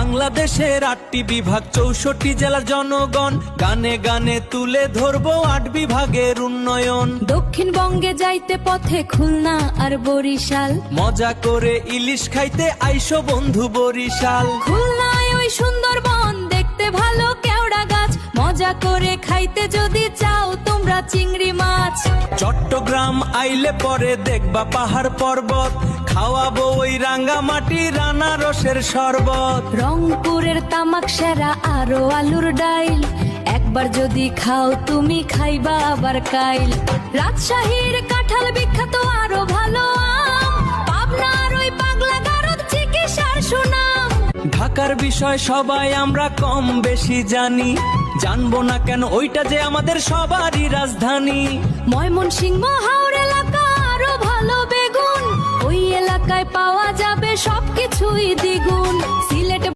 বাংলাদেশের 8টি বিভাগ 64 জেলার জনগণ গানে গানে তুলে ধরবো 8 বিভাগের উন্নয়ন। দক্ষিণবঙ্গে যাইতে পথে খুলনা আর বরিশাল, মজা করে ইলিশ খাইতে আইসো বন্ধু বরিশাল। খুলনায় ওই সুন্দরবন দেখতে ভালো কেওড়া গাছ, মজা করে খাইতে যদি চাও তোমরা চিংড়ি মাছ। চট্টগ্রাম আইলে পরে দেখবা পাহাড় পর্বত, খাওয়াবো ওই রাঙ্গামাটি আনারসের শরবত। রংপুরের তামাক সেরা আরো আলুর ডাইল, একবার যদি খাও তুমি খাইবা আবার কাইল। রাজশাহীর কাঁঠাল বিখ্যাত আরো ভালো আম, পাবনার ওই পাগলা গারদ চিকিৎসার সুনাম। ঢাকার বিষয় সবাই আমরা কম বেশি জানি, জানবো না কেন ওইটা যে আমাদের সবারই রাজধানী। ময়মনসিংহ হাওড় এলাকা আরো ভালো বেগুন, ওই এলাকায় পাওয়া যাবে সবকিছুই দ্বিগুণ। সিলেট